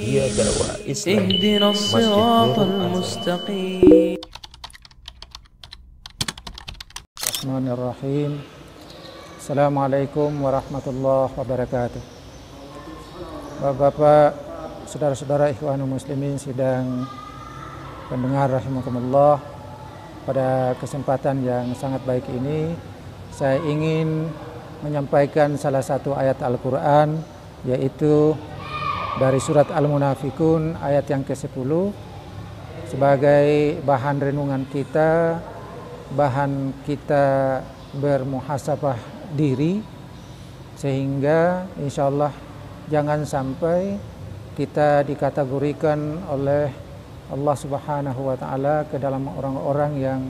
Media Dakwah Islam اهدنا Masjid الصراط Nurul Azhar. المستقيم. Bismillahirrahmanirrahim. Assalamualaikum warahmatullahi wabarakatuh. Bapak-bapak, saudara-saudara ikhwanul muslimin sidang pendengar rahimakumullah, pada kesempatan yang sangat baik ini saya ingin menyampaikan salah satu ayat Al-Quran, yaitu dari surat Al-Munafikun ayat yang ke-10 sebagai bahan renungan kita, bahan kita bermuhasabah diri, sehingga insyaallah jangan sampai kita dikategorikan oleh Allah Subhanahu wa taala ke dalam orang-orang yang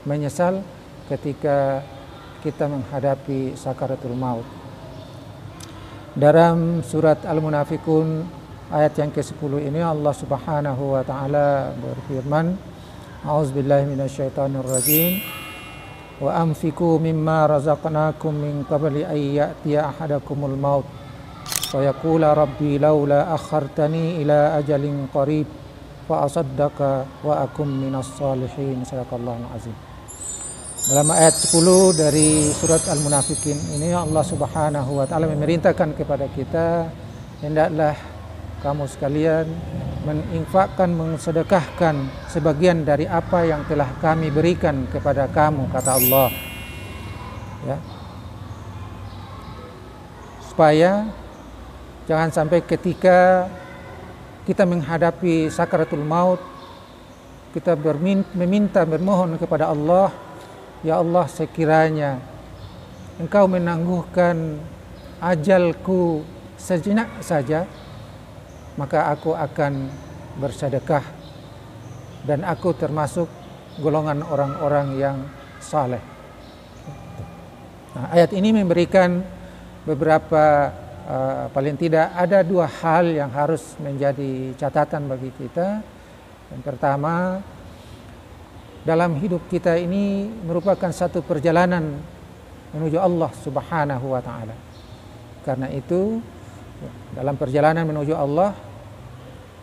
menyesal ketika kita menghadapi sakaratul maut. Dalam surat Al-Munafikun ayat yang ke-10 ini Allah Subhanahu wa taala berfirman, A'udzubillahi minasyaitonirrajim. Wa anfiqu mimma razaqnakum min qabli an ya'tiya ahadakumul maut wa yaqula rabbi laula akhartani ila ajalin qarib fa asaddaqa wa akum minas solihin. Sadaqallahul azim. Dalam ayat 10 dari surat Al-Munafikin ini Allah Subhanahu wa taala memerintahkan kepada kita, hendaklah kamu sekalian menginfakkan, mensedekahkan sebagian dari apa yang telah kami berikan kepada kamu, kata Allah. Ya. Supaya jangan sampai ketika kita menghadapi sakaratul maut, kita meminta, bermohon kepada Allah, ya Allah, sekiranya Engkau menangguhkan ajalku sejenak saja, maka aku akan bersedekah dan aku termasuk golongan orang-orang yang saleh. Nah, ayat ini memberikan beberapa paling tidak ada dua hal yang harus menjadi catatan bagi kita. Yang pertama, dalam hidup kita ini merupakan satu perjalanan menuju Allah Subhanahu wa taala. Karena itu, dalam perjalanan menuju Allah,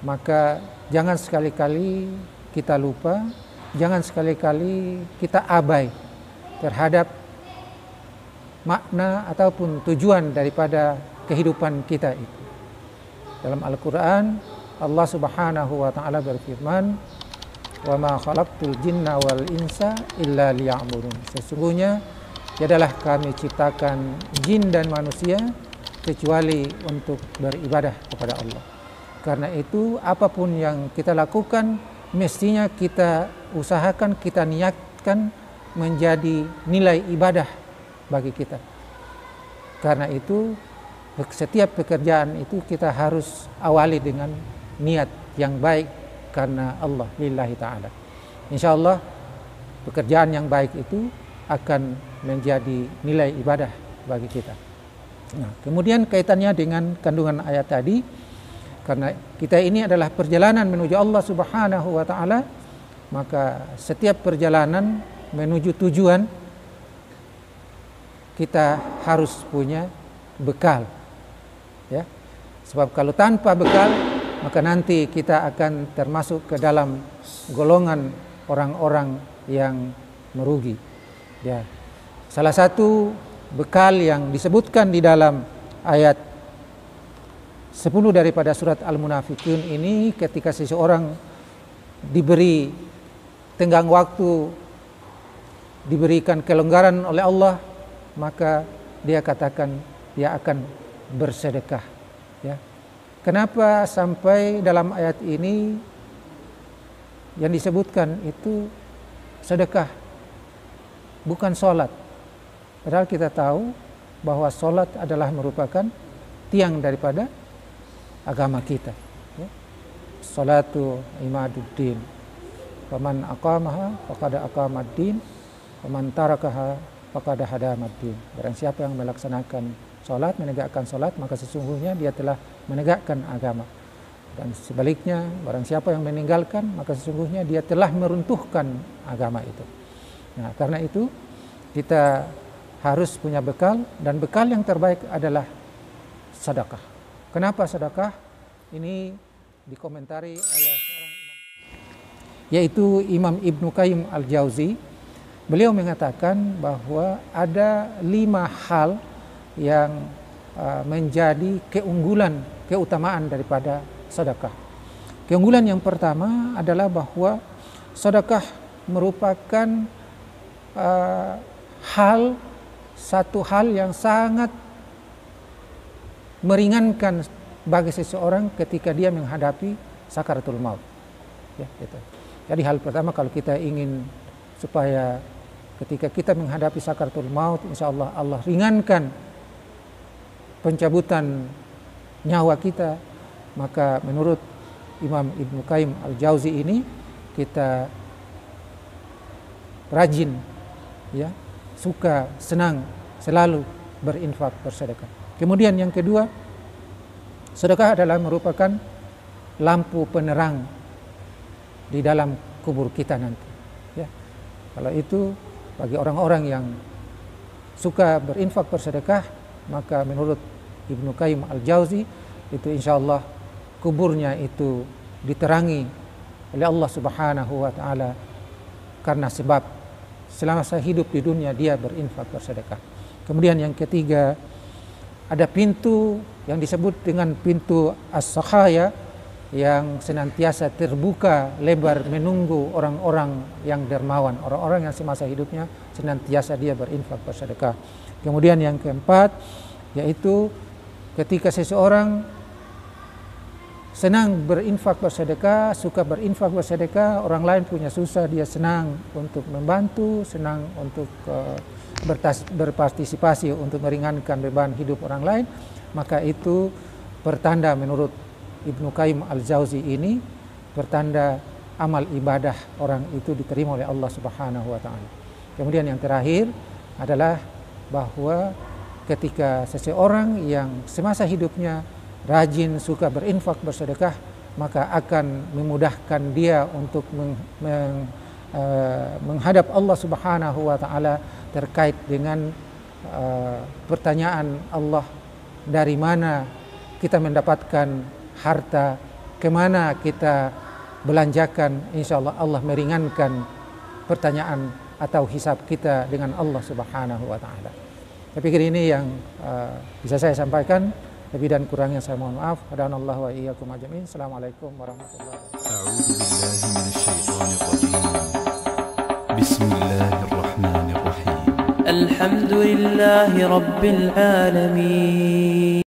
maka jangan sekali-kali kita lupa, jangan sekali-kali kita abai terhadap makna ataupun tujuan daripada kehidupan kita itu. Dalam Al-Quran, Allah Subhanahu wa taala berfirman, wa ma khalaqtul jinna wal insa illa liya'budun. Sesungguhnya tiadalah kami ciptakan jin dan manusia kecuali untuk beribadah kepada Allah. Karena itu apapun yang kita lakukan mestinya kita usahakan, kita niatkan menjadi nilai ibadah bagi kita. Karena itu setiap pekerjaan itu kita harus awali dengan niat yang baik karena Allah, lillahi ta'ala. InsyaAllah pekerjaan yang baik itu akan menjadi nilai ibadah bagi kita. Nah, kemudian kaitannya dengan kandungan ayat tadi, karena kita ini adalah perjalanan menuju Allah Subhanahu wa ta'ala, maka setiap perjalanan menuju tujuan kita harus punya bekal. Ya. Sebab kalau tanpa bekal, maka nanti kita akan termasuk ke dalam golongan orang-orang yang merugi. Ya. Salah satu bekal yang disebutkan di dalam ayat 10 daripada surat Al-Munafikun ini, ketika seseorang diberi tenggang waktu, diberikan kelonggaran oleh Allah, maka dia katakan dia akan bersedekah. Ya. Kenapa sampai dalam ayat ini yang disebutkan itu sedekah, bukan sholat? Padahal kita tahu bahwa sholat adalah merupakan tiang daripada agama kita. Ya. Sholatu imaduddin. Faman aqamaha faqad aqamaddin, faman tarakaha faqad hadamaddin. Barang siapa yang melaksanakan sholat, menegakkan sholat, maka sesungguhnya dia telah menegakkan agama. Dan sebaliknya, barang siapa yang meninggalkan, maka sesungguhnya dia telah meruntuhkan agama itu. Nah, karena itu kita harus punya bekal, dan bekal yang terbaik adalah sedekah. Kenapa sedekah? Ini dikomentari oleh seorang imam, yaitu Imam Ibnu Qayyim Al-Jauzi. Beliau mengatakan bahwa ada 5 hal yang menjadi keunggulan, keutamaan daripada sedekah. Keunggulan yang pertama adalah bahwa sedekah merupakan satu hal yang sangat meringankan bagi seseorang ketika dia menghadapi sakaratul maut. Ya, gitu. Jadi hal pertama, kalau kita ingin supaya ketika kita menghadapi sakaratul maut, insya Allah Allah ringankan pencabutan nyawa kita, maka menurut Imam Ibnu Qayyim Al-Jauzi ini kita rajin, ya, suka, senang selalu berinfak, bersedekah. Kemudian yang kedua, sedekah adalah merupakan lampu penerang di dalam kubur kita nanti. Ya. Kalau itu bagi orang-orang yang suka berinfak, bersedekah, maka menurut Ibnu Qayyim Al-Jauzi itu insya Allah kuburnya itu diterangi oleh Allah Subhanahu wa Ta'ala, karena sebab selama saya hidup di dunia dia berinfak, bersedekah. Kemudian yang ketiga, ada pintu yang disebut dengan pintu as-sakhaya yang senantiasa terbuka lebar menunggu orang-orang yang dermawan, orang-orang yang semasa hidupnya senantiasa dia berinfak, bersedekah. Kemudian yang keempat, yaitu ketika seseorang senang berinfak, bersedekah, suka berinfak, bersedekah, orang lain punya susah, dia senang untuk membantu, senang untuk berpartisipasi untuk meringankan beban hidup orang lain, maka itu pertanda menurut Ibnu Qayyim Al-Jauzi ini, pertanda amal ibadah orang itu diterima oleh Allah Subhanahu wa Ta'ala. Kemudian yang terakhir adalah bahwa ketika seseorang yang semasa hidupnya rajin, suka berinfak, bersedekah, maka akan memudahkan dia untuk menghadap Allah Subhanahu wa Ta'ala terkait dengan pertanyaan Allah, dari mana kita mendapatkan harta, kemana kita belanjakan. Insya Allah Allah meringankan pertanyaan atau hisab kita dengan Allah Subhanahu wa Ta'ala. Saya pikir ini yang bisa saya sampaikan. Lebih dan kurangnya saya mohon maaf. Hadanallahu wa iyyakum ajmain. Assalamualaikum warahmatullahi wabarakatuh. A'udzu billahi minasyaitonir rajim. Bismillahirrahmanirrahim. Alhamdulillahi rabbil alamin.